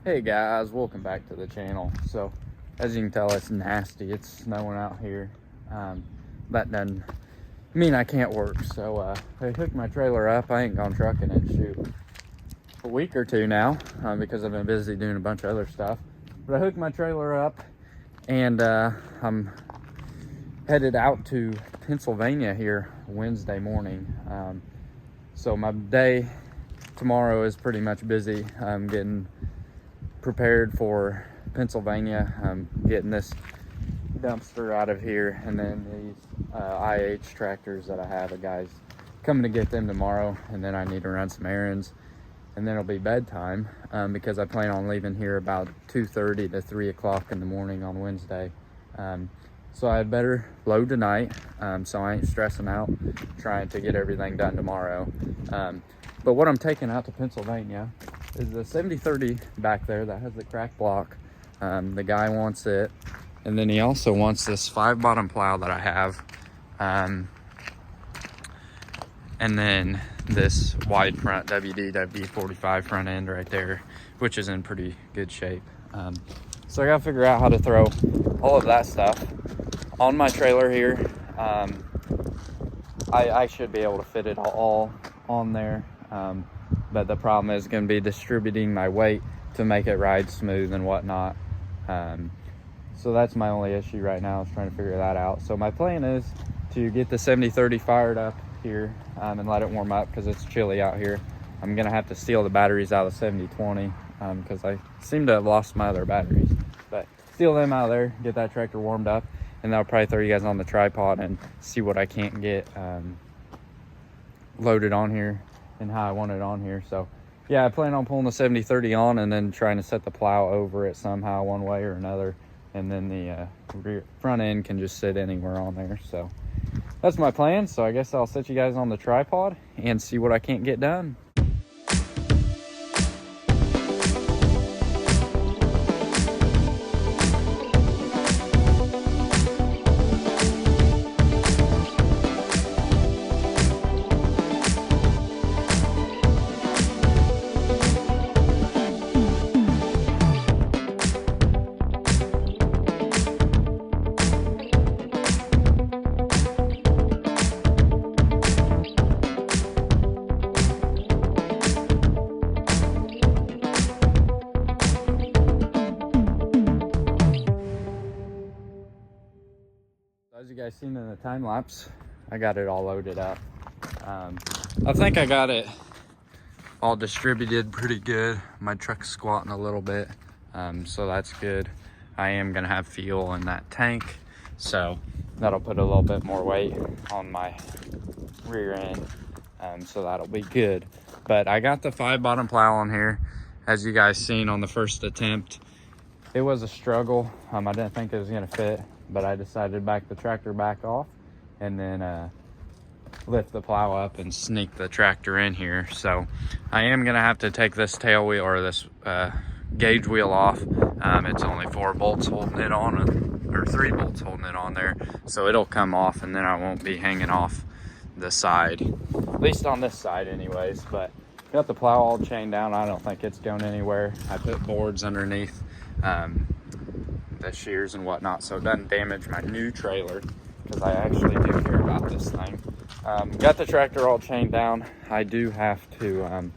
Hey guys, welcome back to the channel. So as you can tell, it's nasty. It's snowing out here. That doesn't mean I can't work. So I hooked my trailer up. I ain't gone trucking in shoot a week or two now because I've been busy doing a bunch of other stuff. But I hooked my trailer up and I'm headed out to Pennsylvania here Wednesday morning. So my day tomorrow is pretty much busy. I'm getting prepared for Pennsylvania. I'm getting this dumpster out of here, and then these IH tractors that I have, a guy's coming to get them tomorrow, and then I need to run some errands, and then it'll be bedtime because I plan on leaving here about 2:30 to 3 o'clock in the morning on Wednesday. So I had better load tonight, so I ain't stressing out trying to get everything done tomorrow. But what I'm taking out to Pennsylvania is the 7030 back there that has the crack block. The guy wants it, and then he also wants this 5-bottom plow that I have, and then this wide front WD 45 front end right there, which is in pretty good shape. So I gotta figure out how to throw all of that stuff on my trailer here. I should be able to fit it all on there, but the problem is going to be distributing my weight to make it ride smooth and whatnot. So that's my only issue right now, is trying to figure that out. So my plan is to get the 7030 fired up here and let it warm up because it's chilly out here. I'm going to have to steal the batteries out of the 7020 because I seem to have lost my other batteries. But steal them out of there, get that tractor warmed up, and I'll probably throw you guys on the tripod and see what I can't get loaded on here and how I want it on here. So yeah, I plan on pulling the 7030 on and then trying to set the plow over it somehow, one way or another, and then the front end can just sit anywhere on there. So that's my plan. So I guess I'll set you guys on the tripod and see what I can't get done. As you guys seen in the time lapse, I got it all loaded up. I think I got it all distributed pretty good. My truck's squatting a little bit, so that's good. I am gonna have fuel in that tank, so that'll put a little bit more weight on my rear end, so that'll be good. But I got the 5-bottom plow on here. As you guys seen on the first attempt, it was a struggle. I didn't think it was gonna fit, but I decided to back the tractor back off and then lift the plow up and sneak the tractor in here. So I am gonna have to take this tail wheel or this gauge wheel off. It's only 4 bolts holding it on, or 3 bolts holding it on there. So it'll come off and then I won't be hanging off the side, at least on this side anyways. But got the plow all chained down. I don't think it's going anywhere. I put boards underneath the shears and whatnot so it doesn't damage my new trailer, because I actually do care about this thing. Got the tractor all chained down. I do have to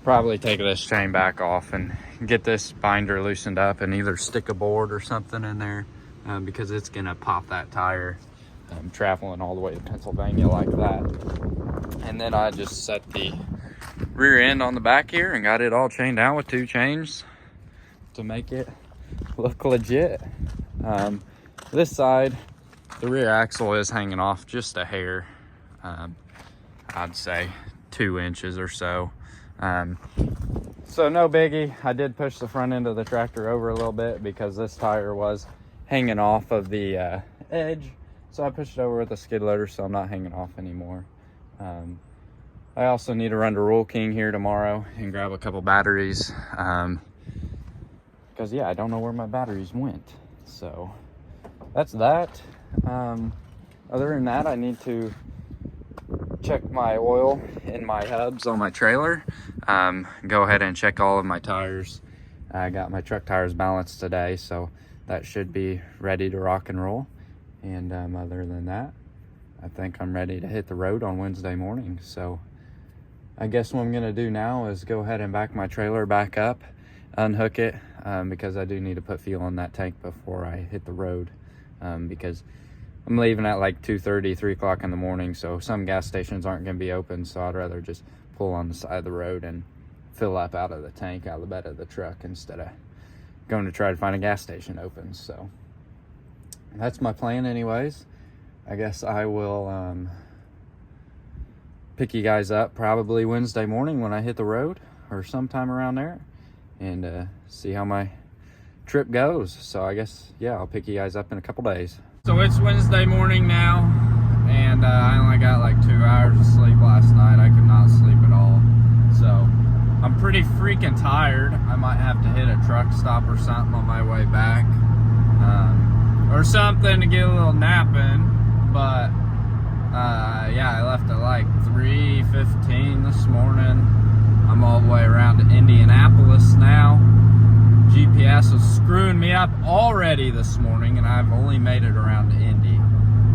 probably take this chain back off and get this binder loosened up and either stick a board or something in there because it's gonna pop that tire traveling all the way to Pennsylvania like that. And then I just set the rear end on the back here and got it all chained down with 2 chains to make it look legit. This side, the rear axle is hanging off just a hair. I'd say 2 inches or so. So no biggie. I did push the front end of the tractor over a little bit because this tire was hanging off of the edge. So I pushed it over with a skid loader so I'm not hanging off anymore. I also need to run to Rural King here tomorrow and grab a couple batteries. Because yeah, I don't know where my batteries went. So that's that. Other than that, I need to check my oil in my hubs on my trailer. Go ahead and check all of my tires I got my truck tires balanced today, so that should be ready to rock and roll. And other than that, I think I'm ready to hit the road on Wednesday morning. So I guess what I'm gonna do now is go ahead and back my trailer back up, unhook it, because I do need to put fuel in that tank before I hit the road, because I'm leaving at like 2:30, 3 o'clock in the morning, so some gas stations aren't gonna be open, so I'd rather just pull on the side of the road and fill up out of the tank, out of the bed of the truck, instead of going to try to find a gas station open. So that's my plan anyways. I guess I will pick you guys up probably Wednesday morning when I hit the road, or sometime around there, and see how my trip goes. So I guess, yeah, I'll pick you guys up in a couple days. So it's Wednesday morning now, and I only got like 2 hours of sleep last night. I could not sleep at all, so I'm pretty freaking tired. I might have to hit a truck stop or something on my way back, or something to get a little nap in. But yeah, I left at like 3:15 this morning. I'm all the way around to Indianapolis now. GPS was screwing me up already this morning, and I've only made it around to Indy.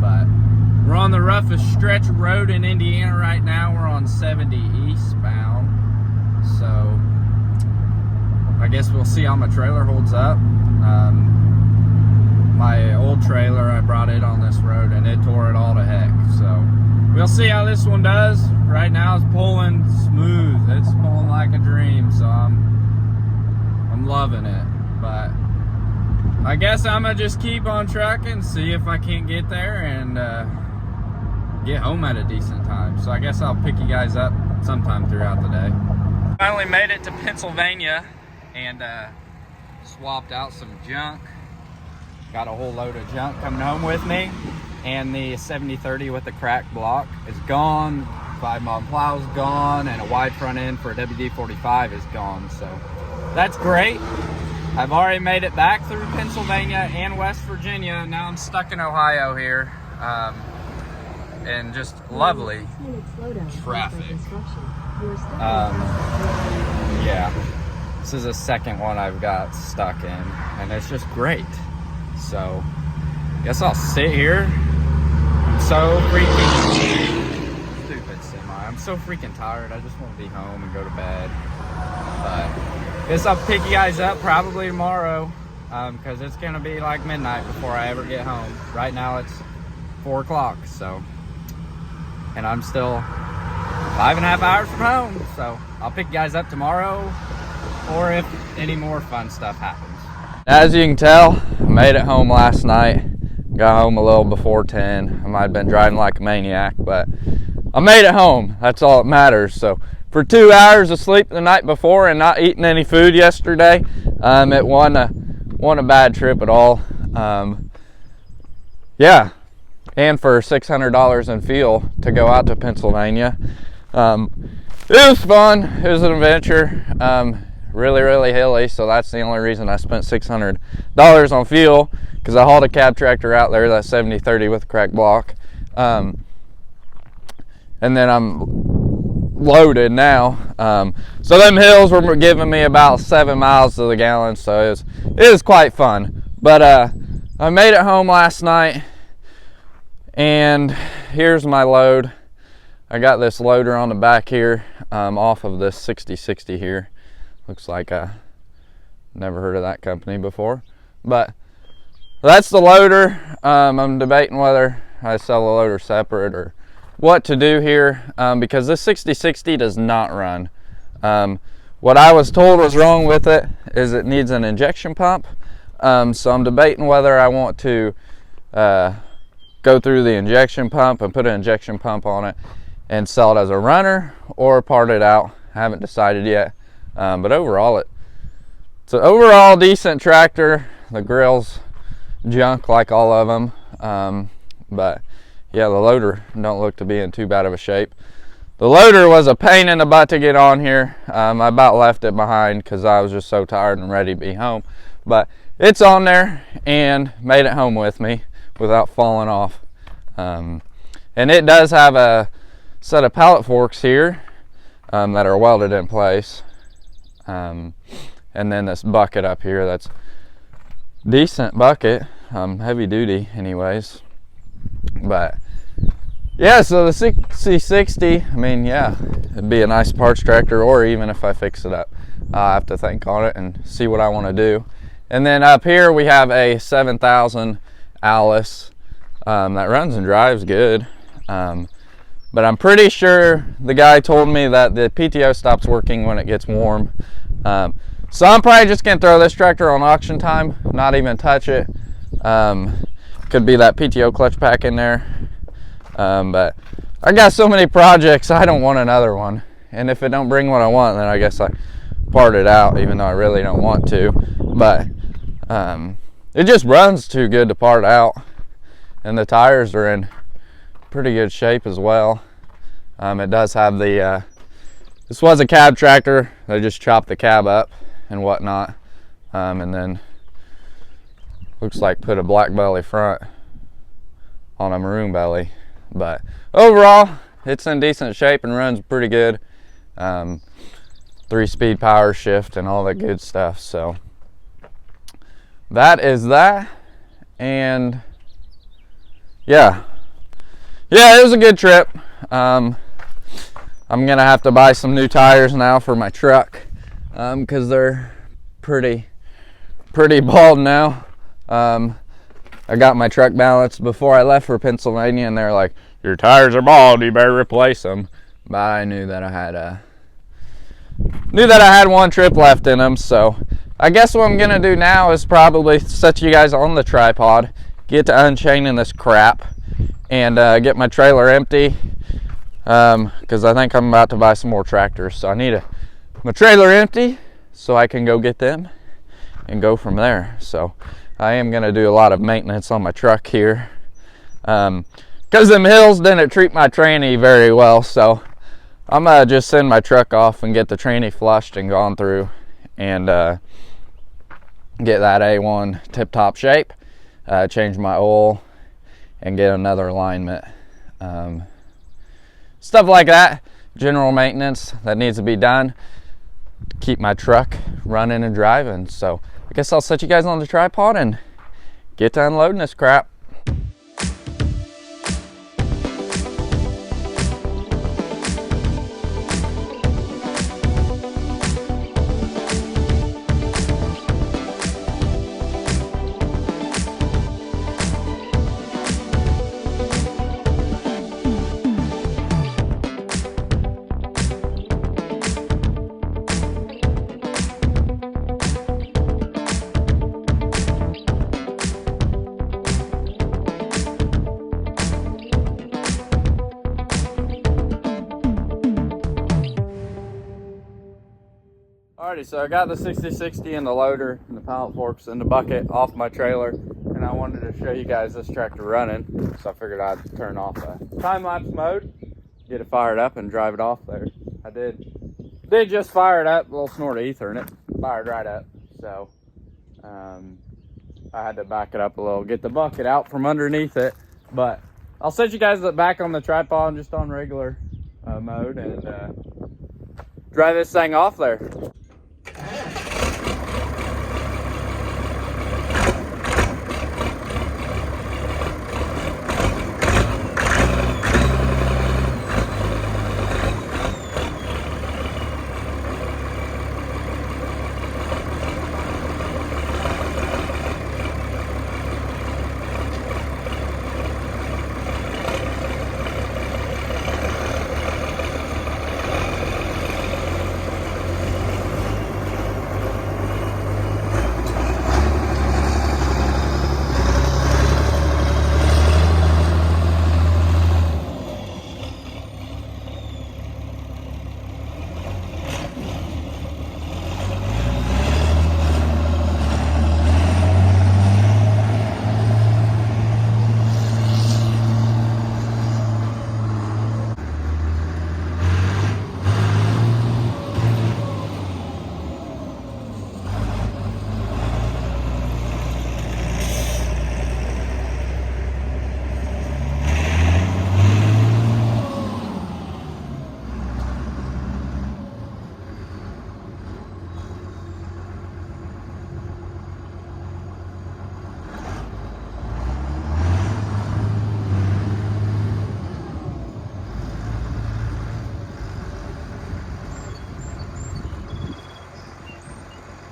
But we're on the roughest stretch of road in Indiana right now. We're on 70 eastbound. So I guess we'll see how my trailer holds up. My old trailer, I brought it on this road and it tore it all to heck. So we'll see how this one does. Right now it's pulling smooth. It's pulling like a dream. So I'm loving it. But I guess I'm gonna just keep on trucking, see if I can't get there and get home at a decent time. So I guess I'll pick you guys up sometime throughout the day. Finally made it to Pennsylvania and swapped out some junk. Got a whole load of junk coming home with me, and the 7030 with the cracked block is gone. 5-mile plow's gone, and a wide front end for a WD-45 is gone. So that's great. I've already made it back through Pennsylvania and West Virginia. Now I'm stuck in Ohio here, and just lovely traffic. Yeah, this is the second one I've got stuck in, and it's just great. So guess I'll sit here. I'm so freaking stupid semi. I'm so freaking tired. I just want to be home and go to bed. But guess I'll pick you guys up probably tomorrow, because it's gonna be like midnight before I ever get home. Right now it's 4 o'clock, so, and I'm still 5.5 hours from home. So I'll pick you guys up tomorrow, or if any more fun stuff happens. As you can tell, I made it home last night. Got home a little before 10. I might have been driving like a maniac, but I made it home. That's all that matters. So for 2 hours of sleep the night before and not eating any food yesterday, it wasn't a bad trip at all. Yeah, and for $600 in fuel to go out to Pennsylvania. It was fun. It was an adventure. Really hilly, so that's the only reason I spent $600 on fuel, because I hauled a cab tractor out there, that 7030 with a cracked block, and then I'm loaded now. So them hills were giving me about 7 miles to the gallon, so it was quite fun. But I made it home last night, and here's my load. I got this loader on the back here, off of this 6060 here. Looks like I never heard of that company before, but that's the loader. I'm debating whether I sell the loader separate or what to do here, because this 6060 does not run. What I was told was wrong with it is it needs an injection pump. So I'm debating whether I want to go through the injection pump and put an injection pump on it and sell it as a runner, or part it out. I haven't decided yet. But overall, it's an overall decent tractor. The grill's junk like all of them. But yeah, the loader don't look to be in too bad of a shape. The loader was a pain in the butt to get on here. I about left it behind because I was just so tired and ready to be home. But it's on there and made it home with me without falling off. And it does have a set of pallet forks here that are welded in place. and then this bucket up here that's decent bucket, heavy duty anyways. But yeah, so the XC60, I mean, yeah, it'd be a nice parts tractor, or even if I fix it up, I have to think on it and see what I want to do. And then up here we have a 7000 Alice that runs and drives good. But I'm pretty sure the guy told me that the PTO stops working when it gets warm. So I'm probably just gonna throw this tractor on auction time, not even touch it. Could be that PTO clutch pack in there. But I got so many projects, I don't want another one. And if it don't bring what I want, then I guess I part it out, even though I really don't want to. But it just runs too good to part out. And the tires are in pretty good shape as well. It does have the this was a cab tractor. They just chopped the cab up and whatnot, and then looks like put a black belly front on a maroon belly. But overall it's in decent shape and runs pretty good. 3-speed power shift and all that good stuff. So that is that. And yeah, it was a good trip. I'm gonna have to buy some new tires now for my truck, because they're pretty bald now. I got my truck balanced before I left for Pennsylvania, and they're like, your tires are bald, you better replace them. But I knew that I had one trip left in them. So I guess what I'm gonna do now is probably set you guys on the tripod, get to unchaining this crap, and get my trailer empty, because I think I'm about to buy some more tractors. So I need my trailer empty so I can go get them and go from there. So I am going to do a lot of maintenance on my truck here, because them hills didn't treat my tranny very well. So I'm going to just send my truck off and get the tranny flushed and gone through, and get that A1 tip-top shape, change my oil, and get another alignment. Stuff like that, general maintenance that needs to be done to keep my truck running and driving. So I guess I'll set you guys on the tripod and get to unloading this crap. Alrighty, so I got the 6060 and the loader and the pallet forks and the bucket off my trailer, and I wanted to show you guys this tractor running, so I figured I'd turn off time-lapse mode, get it fired up and drive it off there. I did just fire it up, a little snort of ether in it, fired right up. So I had to back it up a little, get the bucket out from underneath it. But I'll set you guys back on the tripod just on regular mode, and drive this thing off there.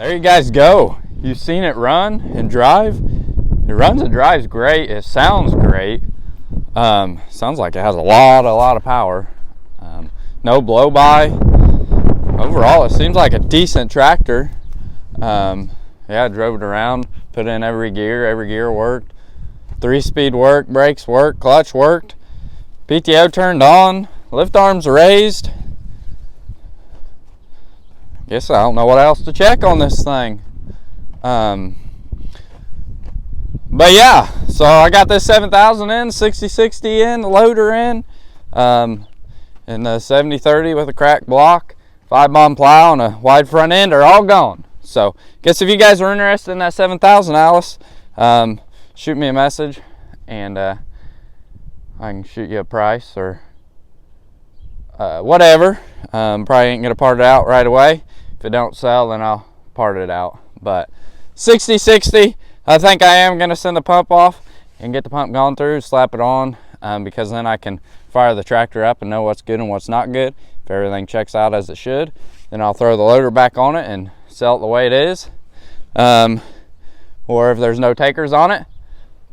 There you guys go. You've seen it run and drive. It runs and drives great. It sounds great. Sounds like it has a lot of power. No blow by. Overall, it seems like a decent tractor. Yeah, I drove it around, put in every gear worked. 3-speed worked, brakes worked, clutch worked. PTO turned on, lift arms raised. Guess I don't know what else to check on this thing. But yeah, so I got this 7000 in, 6060 in, the loader in, and the 7030 with a cracked block, 5-bomb plow, and a wide front end are all gone. So, guess if you guys are interested in that 7000, Alice, shoot me a message, and I can shoot you a price or whatever. Probably ain't gonna part it out right away. If it don't sell, then I'll part it out. But 6060. I think I am going to send the pump off and get the pump gone through, slap it on, because then I can fire the tractor up and know what's good and what's not good. If everything checks out as it should, then I'll throw the loader back on it and sell it the way it is. Or if there's no takers on it,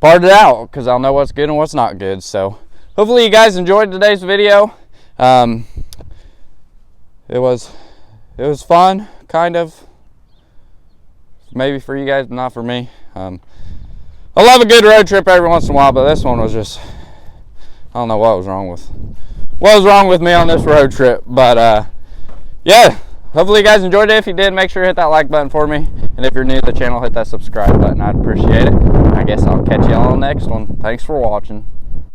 part it out, because I'll know what's good and what's not good. So hopefully you guys enjoyed today's video. It was fun, kind of. Maybe for you guys, but not for me. I love a good road trip every once in a while, but this one was just, I don't know what was wrong with me on this road trip. But yeah, hopefully you guys enjoyed it. If you did, make sure to hit that like button for me, and if you're new to the channel, hit that subscribe button. I'd appreciate it. I guess I'll catch y'all on the next one. Thanks for watching.